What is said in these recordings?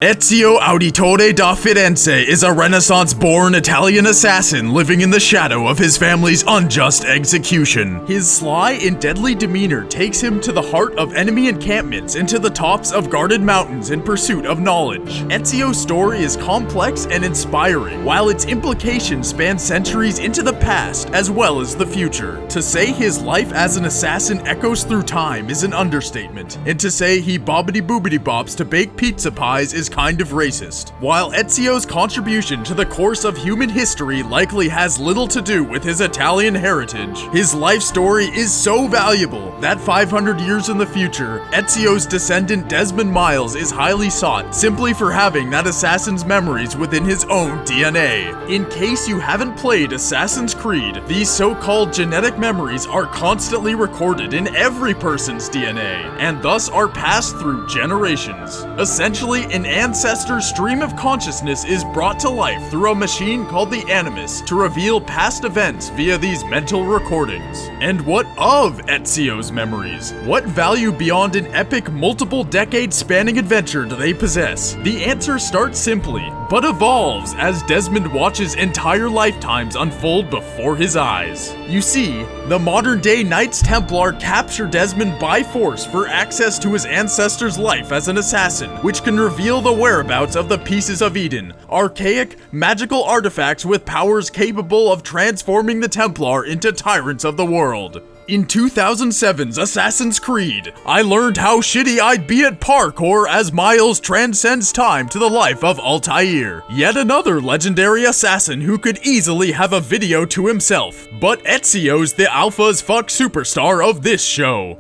Ezio Auditore Da Firenze is a Renaissance-born Italian assassin living in the shadow of his family's unjust execution. His sly and deadly demeanor takes him to the heart of enemy encampments and to the tops of guarded mountains in pursuit of knowledge. Ezio's story is complex and inspiring, while its implications span centuries into the past as well as the future. To say his life as an assassin echoes through time is an understatement, and to say he bobbity-boobity-bops to bake pizza pies is kind of racist. While Ezio's contribution to the course of human history likely has little to do with his Italian heritage, his life story is so valuable that 500 years in the future, Ezio's descendant Desmond Miles is highly sought simply for having that assassin's memories within his own DNA. In case you haven't played Assassin's Creed, these so-called genetic memories are constantly recorded in every person's DNA, and thus are passed through generations. Essentially, an ancestor's stream of consciousness is brought to life through a machine called the Animus to reveal past events via these mental recordings. And what of Ezio's memories? What value beyond an epic multiple-decade spanning adventure do they possess? The answer starts simply, but evolves as Desmond watches entire lifetimes unfold before his eyes. You see, the modern-day Knights Templar capture Desmond by force for access to his ancestor's life as an assassin, which can reveal the whereabouts of the Pieces of Eden, archaic, magical artifacts with powers capable of transforming the Templar into tyrants of the world. In 2007's Assassin's Creed, I learned how shitty I'd be at parkour as Miles transcends time to the life of Altair, yet another legendary assassin who could easily have a video to himself. But Ezio's the alpha as fuck superstar of this show.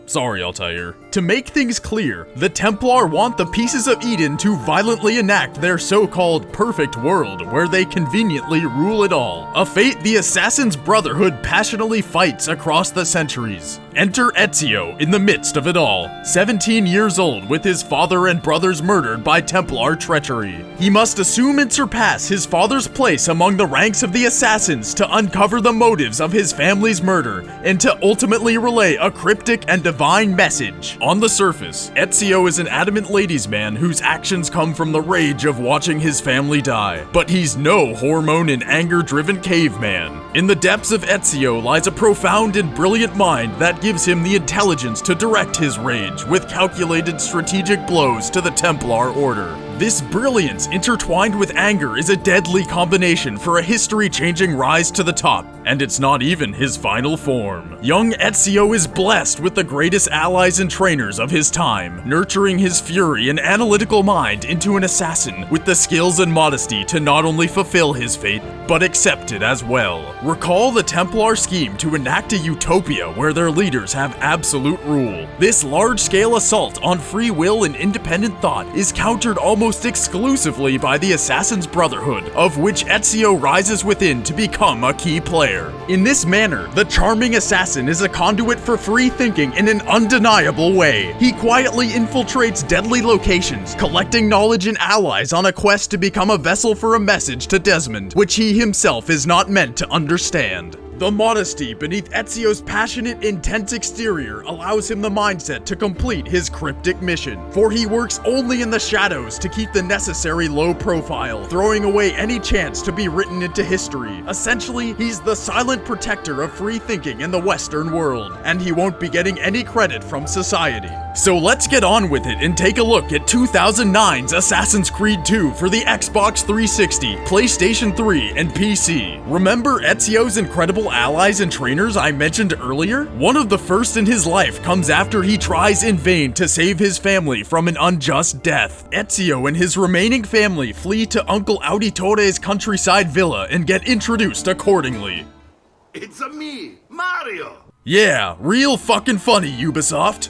Sorry, Altair. To make things clear, the Templar want the Pieces of Eden to violently enact their so-called perfect world where they conveniently rule it all. A fate the Assassin's Brotherhood passionately fights across the centuries. Enter Ezio in the midst of it all, 17 years old with his father and brothers murdered by Templar treachery. He must assume and surpass his father's place among the ranks of the assassins to uncover the motives of his family's murder and to ultimately relay a cryptic and divine message. On the surface, Ezio is an adamant ladies' man whose actions come from the rage of watching his family die. But he's no hormone and anger-driven caveman. In the depths of Ezio lies a profound and brilliant mind that gives him the intelligence to direct his rage with calculated strategic blows to the Templar Order. This brilliance intertwined with anger is a deadly combination for a history-changing rise to the top, and it's not even his final form. Young Ezio is blessed with the greatest allies and trainers of his time, nurturing his fury and analytical mind into an assassin with the skills and modesty to not only fulfill his fate, but accept it as well. Recall the Templar scheme to enact a utopia where their leaders have absolute rule. This large-scale assault on free will and independent thought is countered almost exclusively by the Assassin's Brotherhood, of which Ezio rises within to become a key player. In this manner, the charming assassin is a conduit for free thinking in an undeniable way. He quietly infiltrates deadly locations, collecting knowledge and allies on a quest to become a vessel for a message to Desmond, which he himself is not meant to understand. The modesty beneath Ezio's passionate, intense exterior allows him the mindset to complete his cryptic mission, for he works only in the shadows to keep the necessary low profile, throwing away any chance to be written into history. Essentially, he's the silent protector of free thinking in the Western world, and he won't be getting any credit from society. So let's get on with it and take a look at 2009's Assassin's Creed 2 for the Xbox 360, PlayStation 3, and PC. Remember Ezio's incredible allies and trainers I mentioned earlier? One of the first in his life comes after he tries in vain to save his family from an unjust death. Ezio and his remaining family flee to Uncle Auditore's countryside villa and get introduced accordingly. It's me, Mario! Yeah, real fucking funny, Ubisoft.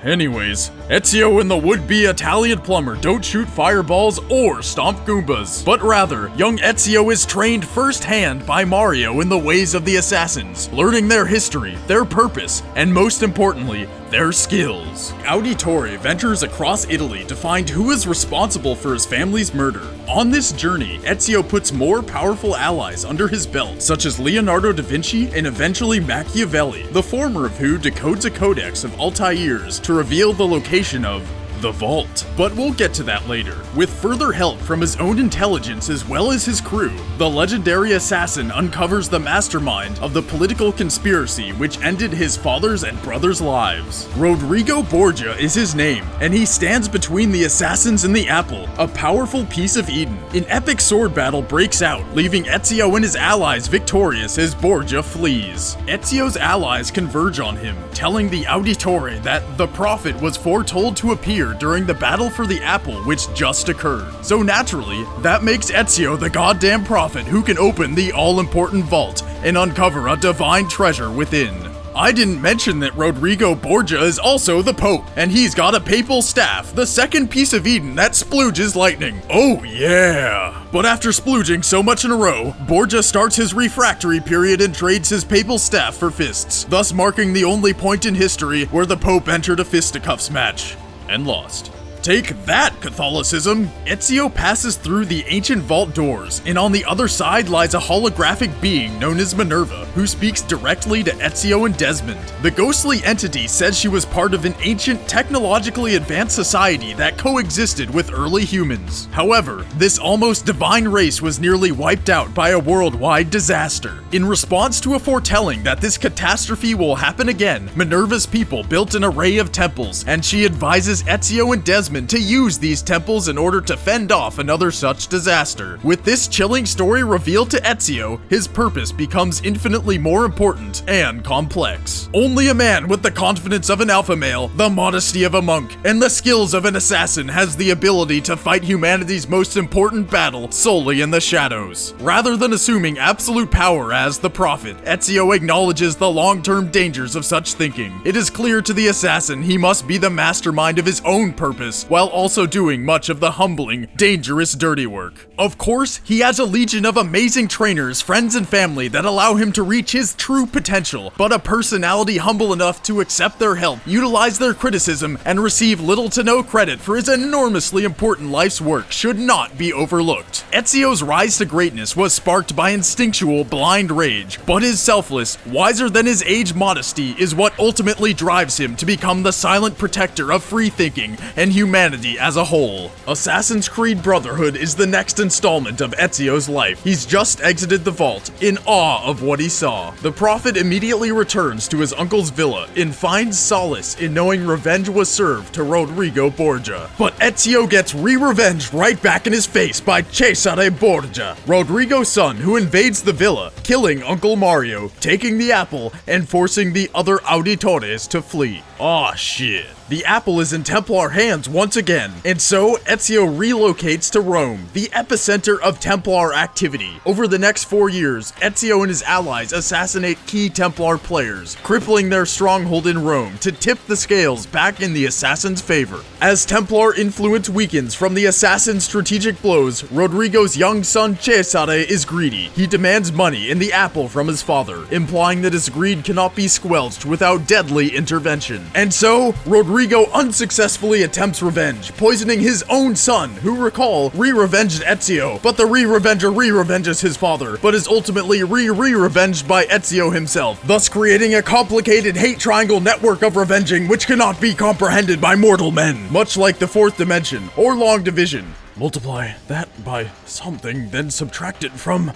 Anyways, Ezio and the would-be Italian plumber don't shoot fireballs or stomp Goombas, but rather, young Ezio is trained firsthand by Mario in the ways of the assassins, learning their history, their purpose, and most importantly, their skills. Auditore ventures across Italy to find who is responsible for his family's murder. On this journey, Ezio puts more powerful allies under his belt, such as Leonardo da Vinci and eventually Machiavelli, the former of who decodes a codex of Altair's to reveal the location of the vault. But we'll get to that later. With further help from his own intelligence as well as his crew, the legendary assassin uncovers the mastermind of the political conspiracy which ended his father's and brother's lives. Rodrigo Borgia is his name, and he stands between the assassins and the apple, a powerful piece of Eden. An epic sword battle breaks out, leaving Ezio and his allies victorious as Borgia flees. Ezio's allies converge on him, telling the Auditore that the prophet was foretold to appear during the battle for the apple which just occurred. So naturally, that makes Ezio the goddamn prophet who can open the all-important vault and uncover a divine treasure within. I didn't mention that Rodrigo Borgia is also the Pope, and he's got a papal staff, the second piece of Eden that splooges lightning. Oh yeah! But after splooging so much in a row, Borgia starts his refractory period and trades his papal staff for fists, thus marking the only point in history where the Pope entered a fisticuffs match and lost. Take that, Catholicism! Ezio passes through the ancient vault doors, and on the other side lies a holographic being known as Minerva, who speaks directly to Ezio and Desmond. The ghostly entity says she was part of an ancient, technologically advanced society that coexisted with early humans. However, this almost divine race was nearly wiped out by a worldwide disaster. In response to a foretelling that this catastrophe will happen again, Minerva's people built an array of temples, and she advises Ezio and Desmond to use these temples in order to fend off another such disaster. With this chilling story revealed to Ezio, his purpose becomes infinitely more important and complex. Only a man with the confidence of an alpha male, the modesty of a monk, and the skills of an assassin has the ability to fight humanity's most important battle solely in the shadows. Rather than assuming absolute power as the prophet, Ezio acknowledges the long-term dangers of such thinking. It is clear to the assassin he must be the mastermind of his own purpose, while also doing much of the humbling, dangerous dirty work. Of course, he has a legion of amazing trainers, friends, and family that allow him to reach his true potential, but a personality humble enough to accept their help, utilize their criticism, and receive little to no credit for his enormously important life's work should not be overlooked. Ezio's rise to greatness was sparked by instinctual, blind rage, but his selfless, wiser than his age modesty is what ultimately drives him to become the silent protector of free thinking and humanity as a whole. Assassin's Creed Brotherhood is the next installment of Ezio's life. He's just exited the vault, in awe of what he saw. The prophet immediately returns to his uncle's villa and finds solace in knowing revenge was served to Rodrigo Borgia. But Ezio gets re-revenged right back in his face by Cesare Borgia, Rodrigo's son, who invades the villa, killing Uncle Mario, taking the apple, and forcing the other Auditores to flee. Aw shit. The apple is in Templar hands once again, and so Ezio relocates to Rome, the epicenter of Templar activity. Over the next 4 years, Ezio and his allies assassinate key Templar players, crippling their stronghold in Rome to tip the scales back in the assassin's favor. As Templar influence weakens from the assassin's strategic blows, Rodrigo's young son Cesare is greedy. He demands money and the apple from his father, implying that his greed cannot be squelched without deadly intervention. And so, Rodrigo unsuccessfully attempts revenge, poisoning his own son, who, recall, re-revenged Ezio, but the re-revenger re-revenges his father, but is ultimately re-revenged by Ezio himself, thus creating a complicated hate triangle network of revenging which cannot be comprehended by mortal men, much like the fourth dimension, or long division. Multiply that by something, then subtract it from...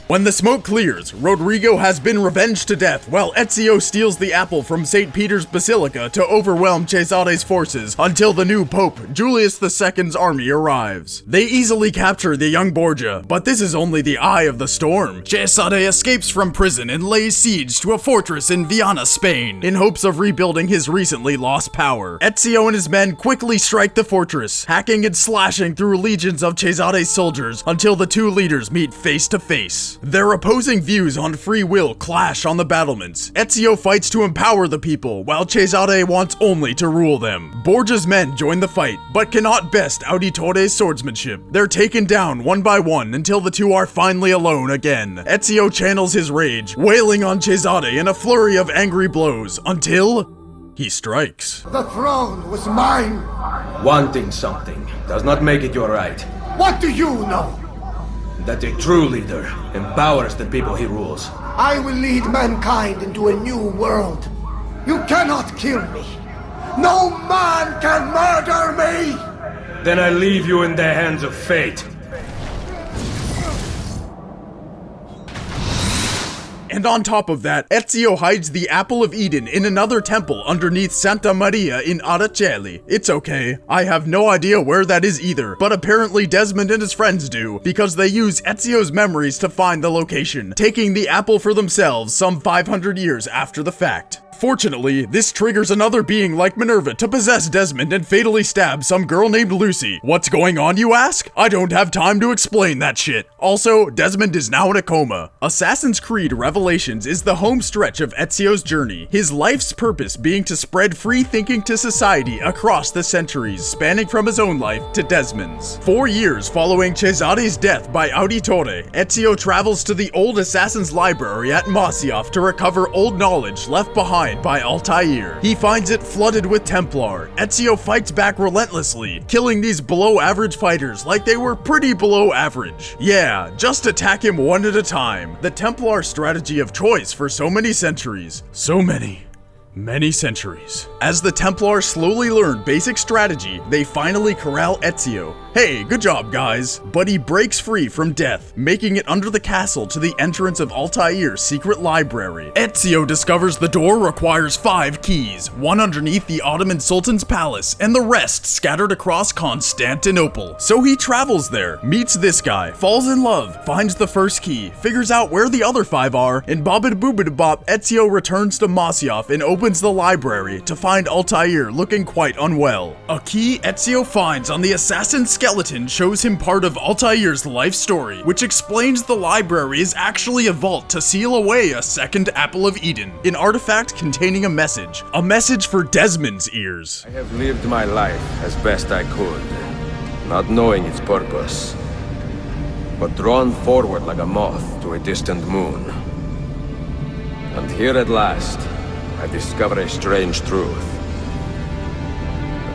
When the smoke clears, Rodrigo has been revenged to death, while Ezio steals the apple from St. Peter's Basilica to overwhelm Cesare's forces until the new Pope, Julius II's army arrives. They easily capture the young Borgia, but this is only the eye of the storm. Cesare escapes from prison and lays siege to a fortress in Viana, Spain, in hopes of rebuilding his recently lost power. Ezio and his men quickly strike the fortress, hacking and slashing through legions of Cesare's soldiers until the two leaders meet face to face. Their opposing views on free will clash on the battlements. Ezio fights to empower the people, while Cesare wants only to rule them. Borgia's men join the fight, but cannot best Auditore's swordsmanship. They're taken down one by one until the two are finally alone again. Ezio channels his rage, wailing on Cesare in a flurry of angry blows, until... he strikes. The throne was mine. Wanting something does not make it your right. What do you know? That a true leader empowers the people he rules. I will lead mankind into a new world. You cannot kill me. No man can murder me! Then I leave you in the hands of fate. And on top of that, Ezio hides the Apple of Eden in another temple underneath Santa Maria in Araceli. It's okay, I have no idea where that is either, but apparently Desmond and his friends do, because they use Ezio's memories to find the location, taking the apple for themselves some 500 years after the fact. Fortunately, this triggers another being like Minerva to possess Desmond and fatally stab some girl named Lucy. What's going on, you ask? I don't have time to explain that shit. Also, Desmond is now in a coma. Assassin's Creed Revelations is the home stretch of Ezio's journey, his life's purpose being to spread free thinking to society across the centuries, spanning from his own life to Desmond's. 4 years following Cesare's death by Auditore, Ezio travels to the old Assassin's Library at Masyaf to recover old knowledge left behind by Altair. He finds it flooded with Templar. Ezio fights back relentlessly, killing these below-average fighters like they were pretty below average. Yeah, just attack him one at a time. The Templar strategy of choice for so many centuries. So many centuries. As the Templars slowly learn basic strategy, they finally corral Ezio. Hey, good job, guys. But he breaks free from death, making it under the castle to the entrance of Altair's secret library. Ezio discovers the door requires 5 keys, one underneath the Ottoman Sultan's palace, and the rest scattered across Constantinople. So he travels there, meets this guy, falls in love, finds the first key, figures out where the other 5 are, and bobbidi-boobidi-bop, Ezio returns to Masyaf and opens the library to find Altair looking quite unwell. A key Ezio finds on the assassin's skeleton shows him part of Altair's life story, which explains the library is actually a vault to seal away a second Apple of Eden, an artifact containing a message for Desmond's ears. I have lived my life as best I could, not knowing its purpose, but drawn forward like a moth to a distant moon. And here at last, I discover a strange truth.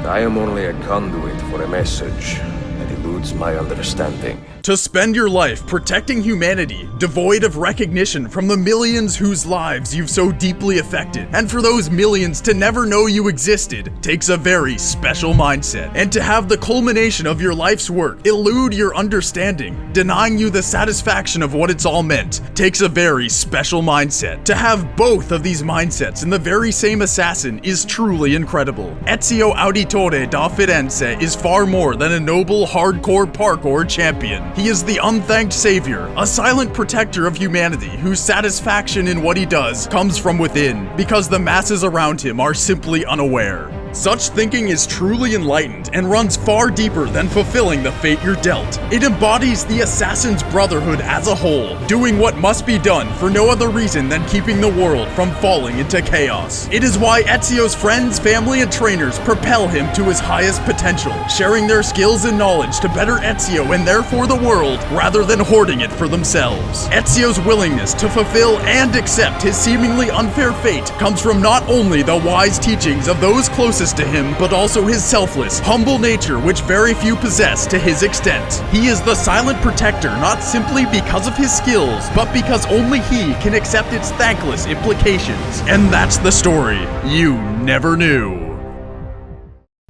That I am only a conduit for a message that eludes my understanding. To spend your life protecting humanity, devoid of recognition from the millions whose lives you've so deeply affected, and for those millions to never know you existed, takes a very special mindset. And to have the culmination of your life's work elude your understanding, denying you the satisfaction of what it's all meant, takes a very special mindset. To have both of these mindsets in the very same assassin is truly incredible. Ezio Auditore Da Firenze is far more than a noble hardcore parkour champion. He is the unthanked savior, a silent protector of humanity whose satisfaction in what he does comes from within, because the masses around him are simply unaware. Such thinking is truly enlightened and runs far deeper than fulfilling the fate you're dealt. It embodies the Assassin's Brotherhood as a whole, doing what must be done for no other reason than keeping the world from falling into chaos. It is why Ezio's friends, family, and trainers propel him to his highest potential, sharing their skills and knowledge to better Ezio and therefore the world, rather than hoarding it for themselves. Ezio's willingness to fulfill and accept his seemingly unfair fate comes from not only the wise teachings of those closest to him, but also his selfless, humble nature which very few possess to his extent. He is the silent protector not simply because of his skills, but because only he can accept its thankless implications. And that's the story you never knew.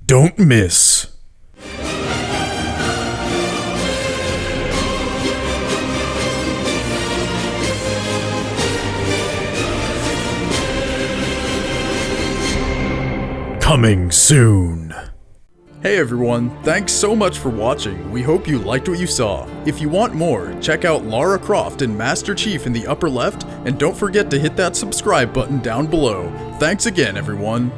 Don't miss. Coming soon. Hey everyone, thanks so much for watching. We hope you liked what you saw. If you want more, check out Lara Croft and Master Chief in the upper left, and don't forget to hit that subscribe button down below. Thanks again, everyone.